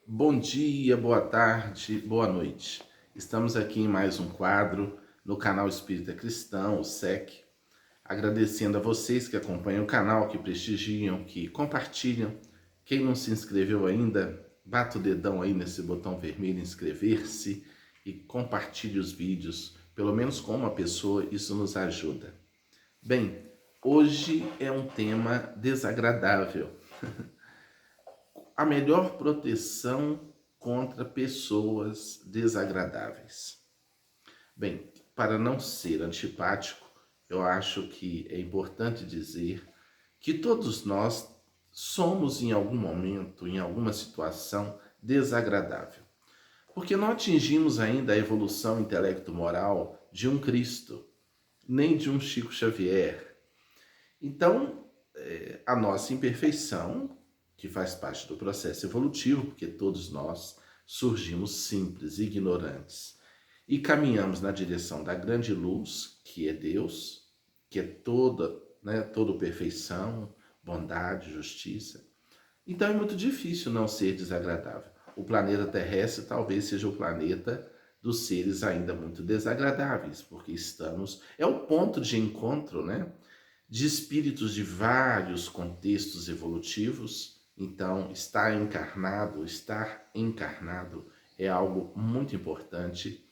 Bom dia, boa tarde, boa noite. Estamos aqui em mais um quadro no canal Espírita Cristão, o SEC, agradecendo a vocês que acompanham o canal, que prestigiam, que compartilham. Quem não se inscreveu ainda, bata o dedão aí nesse botão vermelho, inscrever-se e compartilhe os vídeos, pelo menos com uma pessoa, isso nos ajuda. Bem, hoje é um tema desagradável. A melhor proteção contra pessoas desagradáveis. Bem, para não ser antipático, eu acho que é importante dizer que todos nós somos em algum momento, em alguma situação desagradável. Porque não atingimos ainda a evolução intelecto-moral de um Cristo, nem de um Chico Xavier. Então, a nossa imperfeição, que faz parte do processo evolutivo, porque todos nós surgimos simples, ignorantes, e caminhamos na direção da grande luz, que é Deus, que é toda perfeição, bondade, justiça. Então é muito difícil não ser desagradável. O planeta terrestre talvez seja o planeta dos seres ainda muito desagradáveis, porque é o ponto de encontro, de espíritos de vários contextos evolutivos. Então, estar encarnado é algo muito importante,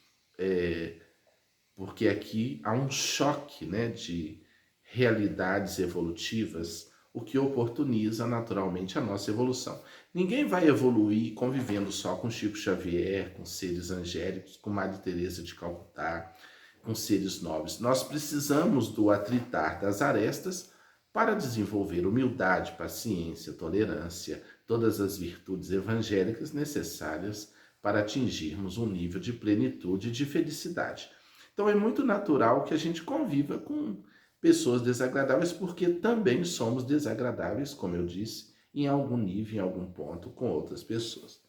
porque aqui há um choque, de realidades evolutivas, o que oportuniza naturalmente a nossa evolução. Ninguém vai evoluir convivendo só com Chico Xavier, com seres angélicos, com Madre Teresa de Calcutá, com seres nobres. Nós precisamos do atritar das arestas para desenvolver humildade, paciência, tolerância, todas as virtudes evangélicas necessárias para atingirmos um nível de plenitude e de felicidade. Então é muito natural que a gente conviva com pessoas desagradáveis, porque também somos desagradáveis, como eu disse, em algum nível, em algum ponto, com outras pessoas.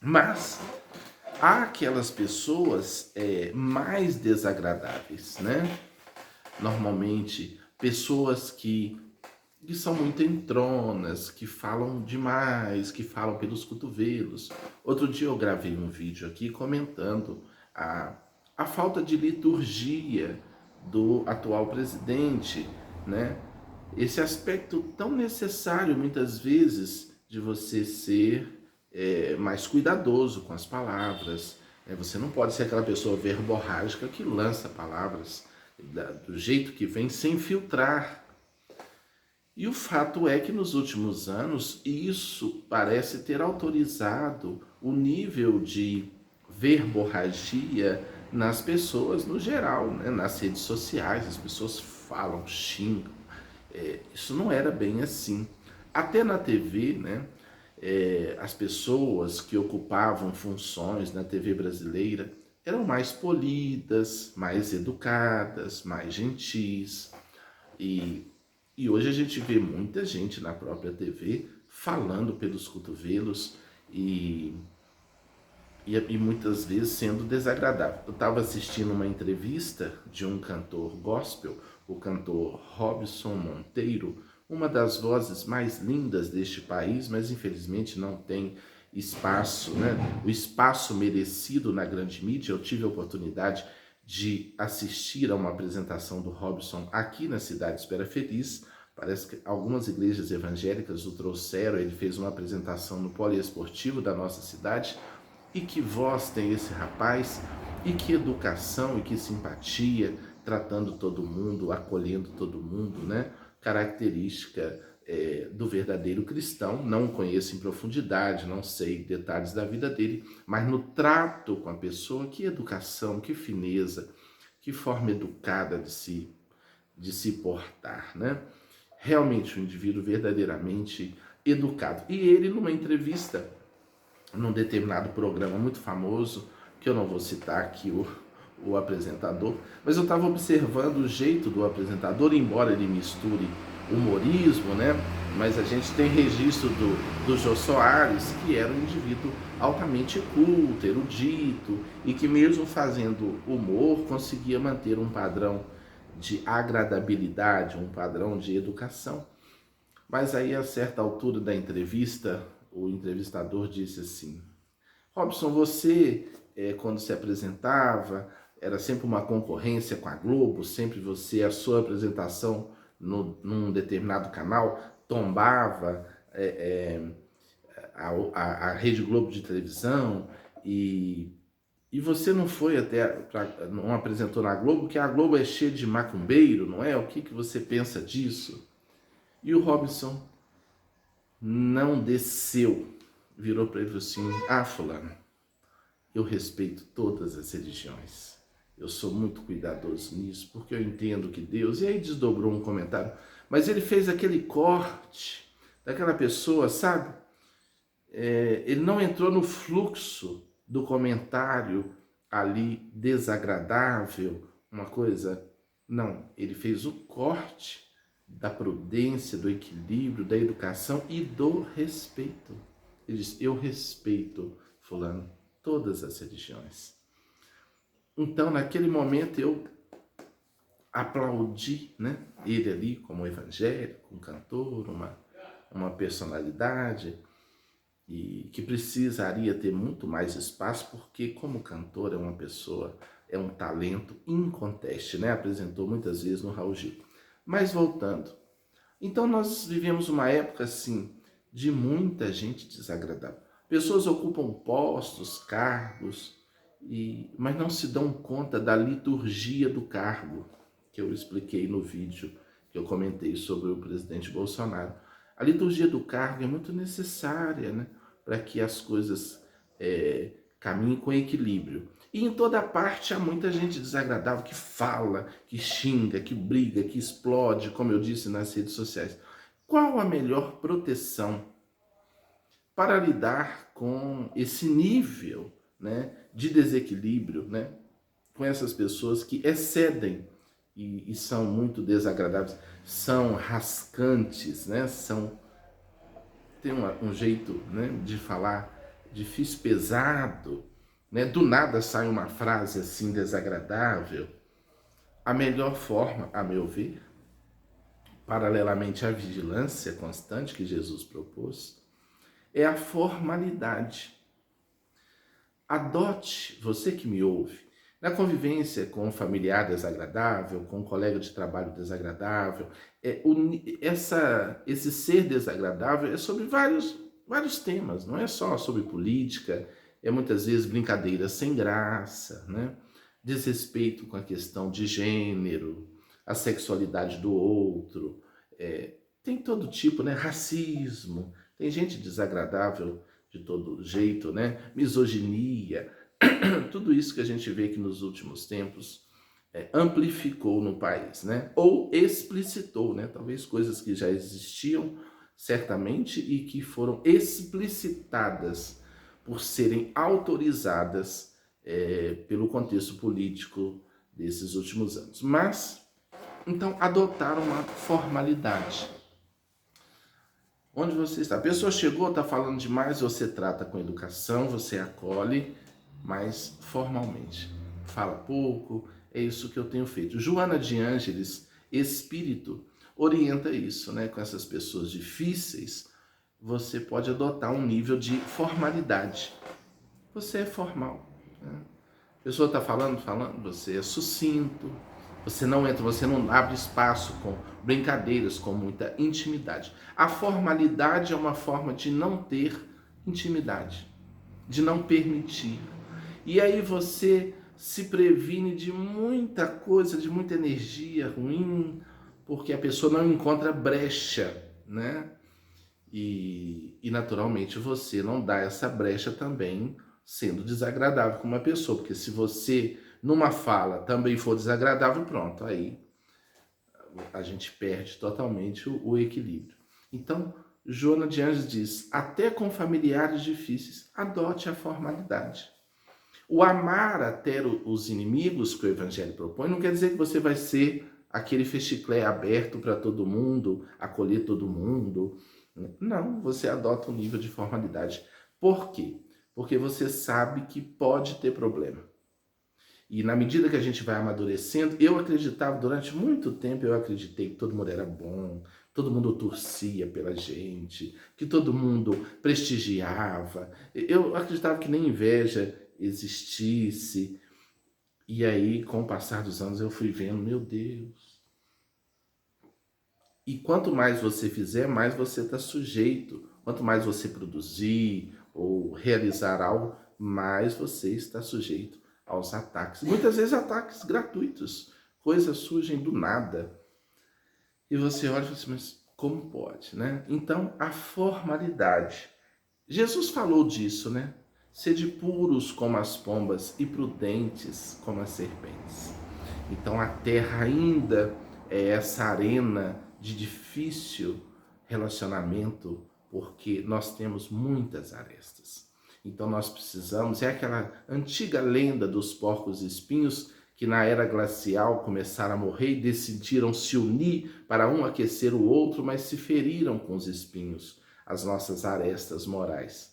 Mas há aquelas pessoas mais desagradáveis, Normalmente, pessoas que são muito entronas, que falam demais, que falam pelos cotovelos. Outro dia eu gravei um vídeo aqui comentando a falta de liturgia do atual presidente, Esse aspecto tão necessário, muitas vezes, de você ser mais cuidadoso com as palavras. Você não pode ser aquela pessoa verborrágica que lança palavras do jeito que vem, sem filtrar. E o fato é que nos últimos anos isso parece ter autorizado o nível de verborragia nas pessoas no geral, nas redes sociais. As pessoas falam, xingam. Isso não era bem assim. Até na TV, as pessoas que ocupavam funções na TV brasileira eram mais polidas, mais educadas, mais gentis. E hoje a gente vê muita gente na própria TV falando pelos cotovelos e muitas vezes sendo desagradável. Eu estava assistindo uma entrevista de um cantor gospel, o cantor Robson Monteiro, uma das vozes mais lindas deste país, mas infelizmente não tem espaço, o espaço merecido na grande mídia. Eu tive a oportunidade de assistir a uma apresentação do Robson aqui na cidade de Espera Feliz. Parece que algumas igrejas evangélicas o trouxeram, ele fez uma apresentação no poliesportivo da nossa cidade. E que voz tem esse rapaz, e que educação, e que simpatia, tratando todo mundo, acolhendo todo mundo, Característica do verdadeiro cristão. Não o conheço em profundidade, não sei detalhes da vida dele, mas no trato com a pessoa, que educação, que fineza, que forma educada de se portar, Realmente um indivíduo verdadeiramente educado. E ele, numa entrevista, num determinado programa muito famoso, que eu não vou citar aqui o apresentador, mas eu estava observando o jeito do apresentador, embora ele misture humorismo, mas a gente tem registro do Jô Soares, que era um indivíduo altamente culto, erudito, e que mesmo fazendo humor, conseguia manter um padrão de agradabilidade, um padrão de educação. Mas aí, a certa altura da entrevista, o entrevistador disse assim: Robson, você, quando se apresentava, era sempre uma concorrência com a Globo, sempre você, a sua apresentação num determinado canal, tombava a Rede Globo de televisão, e você não foi não apresentou na Globo, que a Globo é cheia de macumbeiro, não é? O que você pensa disso? E o Robson não desceu, virou para ele e falou assim: ah, fulano, eu respeito todas as religiões. Eu sou muito cuidadoso nisso, porque eu entendo que Deus... E aí desdobrou um comentário. Mas ele fez aquele corte daquela pessoa, sabe? Ele não entrou no fluxo do comentário ali desagradável, uma coisa... Não, ele fez o corte da prudência, do equilíbrio, da educação e do respeito. Ele disse: eu respeito, fulano, todas as religiões. Então, naquele momento, eu aplaudi, né, ele ali como evangélico, um cantor, uma personalidade, e que precisaria ter muito mais espaço, porque como cantor é uma pessoa, é um talento inconteste, né? Apresentou muitas vezes no Raul Gil. Mas voltando, então nós vivemos uma época assim de muita gente desagradável. Pessoas ocupam postos, cargos, mas não se dão conta da liturgia do cargo, que eu expliquei no vídeo que eu comentei sobre o presidente Bolsonaro. A liturgia do cargo é muito necessária, né, para que as coisas caminhem com equilíbrio. E em toda parte há muita gente desagradável que fala, que xinga, que briga, que explode, como eu disse nas redes sociais. Qual a melhor proteção para lidar com esse nível, né, de desequilíbrio, né, com essas pessoas que excedem e são muito desagradáveis, são rascantes, né, tem um jeito, né, de falar difícil, pesado, né, do nada sai uma frase assim desagradável. A melhor forma, a meu ver, paralelamente à vigilância constante que Jesus propôs, é a formalidade. Adote, você que me ouve, na convivência com um familiar desagradável, com um colega de trabalho desagradável, esse ser desagradável é sobre vários temas, não é só sobre política, é muitas vezes brincadeiras sem graça, né? Desrespeito com a questão de gênero, a sexualidade do outro, tem todo tipo, né? Racismo, tem gente desagradável de todo jeito, né? Misoginia, tudo isso que a gente vê que nos últimos tempos amplificou no país, né? Ou explicitou, né? Talvez coisas que já existiam certamente e que foram explicitadas por serem autorizadas pelo contexto político desses últimos anos. Mas, então, adotaram uma formalidade. Onde você está? A pessoa chegou, está falando demais, você trata com educação, você acolhe, mas formalmente. Fala pouco, é isso que eu tenho feito. Joana de Ângeles, espírito, orienta isso, né? Com essas pessoas difíceis, você pode adotar um nível de formalidade. Você é formal, né? A pessoa está falando, você é sucinto, você não entra, você não abre espaço com brincadeiras, com muita intimidade. A formalidade é uma forma de não ter intimidade, de não permitir. E aí você se previne de muita coisa, de muita energia ruim, porque a pessoa não encontra brecha, né? E naturalmente você não dá essa brecha também sendo desagradável com uma pessoa, porque se você numa fala também for desagradável, pronto, aí a gente perde totalmente o equilíbrio. Então, Joana de Anjos diz: até com familiares difíceis, adote a formalidade. O amar até os inimigos que o Evangelho propõe não quer dizer que você vai ser aquele fechiclé aberto para todo mundo, acolher todo mundo. Não, você adota um nível de formalidade. Por quê? Porque você sabe que pode ter problema. E na medida que a gente vai amadurecendo, eu acreditava, durante muito tempo eu acreditei que todo mundo era bom, todo mundo torcia pela gente, que todo mundo prestigiava. Eu acreditava que nem inveja existisse. E aí, com o passar dos anos, eu fui vendo, meu Deus. E quanto mais você fizer, mais você está sujeito. Quanto mais você produzir ou realizar algo, mais você está sujeito aos ataques. Muitas vezes ataques gratuitos. Coisas surgem do nada. E você olha e fala assim, mas como pode, né? Então, a formalidade. Jesus falou disso, né? Sede puros como as pombas e prudentes como as serpentes. Então a terra ainda é essa arena de difícil relacionamento, porque nós temos muitas arestas. Então nós precisamos, é aquela antiga lenda dos porcos espinhos que na era glacial começaram a morrer e decidiram se unir para um aquecer o outro, mas se feriram com os espinhos, as nossas arestas morais.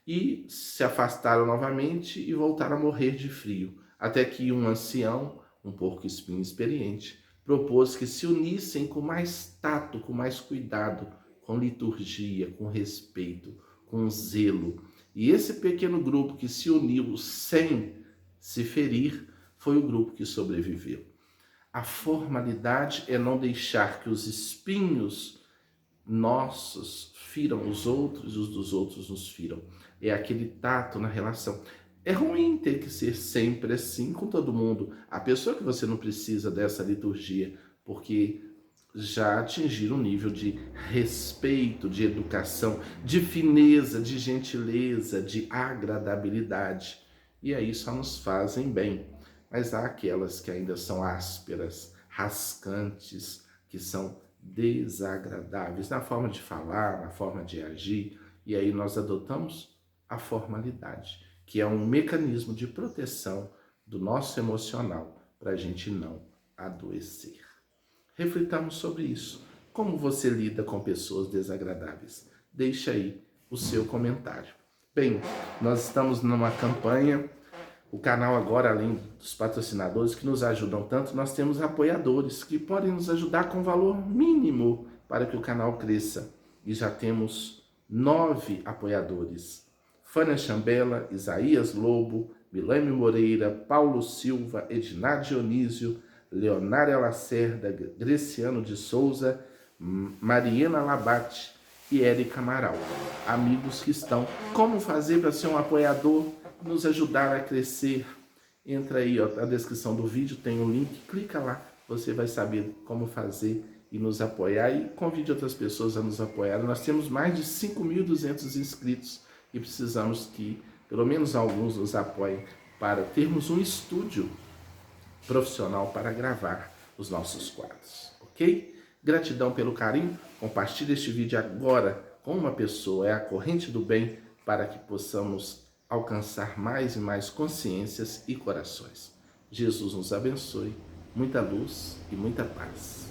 E se afastaram novamente e voltaram a morrer de frio, até que um ancião, um porco-espinho experiente, propôs que se unissem com mais tato, com mais cuidado, com liturgia, com respeito, com zelo. E esse pequeno grupo que se uniu sem se ferir foi o grupo que sobreviveu. A formalidade é não deixar que os espinhos nossos firam os outros e os dos outros nos firam. É aquele tato na relação. É ruim ter que ser sempre assim com todo mundo. A pessoa que você não precisa dessa liturgia, porque já atingiram um nível de respeito, de educação, de fineza, de gentileza, de agradabilidade. E aí só nos fazem bem. Mas há aquelas que ainda são ásperas, rascantes, que são desagradáveis na forma de falar, na forma de agir. E aí nós adotamos a formalidade, que é um mecanismo de proteção do nosso emocional para a gente não adoecer. Reflitamos sobre isso. Como você lida com pessoas desagradáveis? Deixa aí o seu comentário. Bem, nós estamos numa campanha. O canal agora, além dos patrocinadores que nos ajudam tanto, nós temos apoiadores que podem nos ajudar com valor mínimo para que o canal cresça. E já temos 9 apoiadores. Fânia Chambela, Isaías Lobo, Milane Moreira, Paulo Silva, Ednar Dionísio, Leonária Lacerda, Greciano de Souza, Mariana Labate e Érica Amaral. Amigos que estão. Como fazer para ser um apoiador? Nos ajudar a crescer? Entra aí, ó, na descrição do vídeo tem um link, clica lá, você vai saber como fazer e nos apoiar, e convide outras pessoas a nos apoiar. Nós temos mais de 5.200 inscritos e precisamos que pelo menos alguns nos apoiem para termos um estúdio profissional para gravar os nossos quadros, ok? Gratidão pelo carinho, compartilhe este vídeo agora com uma pessoa, é a corrente do bem, para que possamos alcançar mais e mais consciências e corações. Jesus nos abençoe, muita luz e muita paz.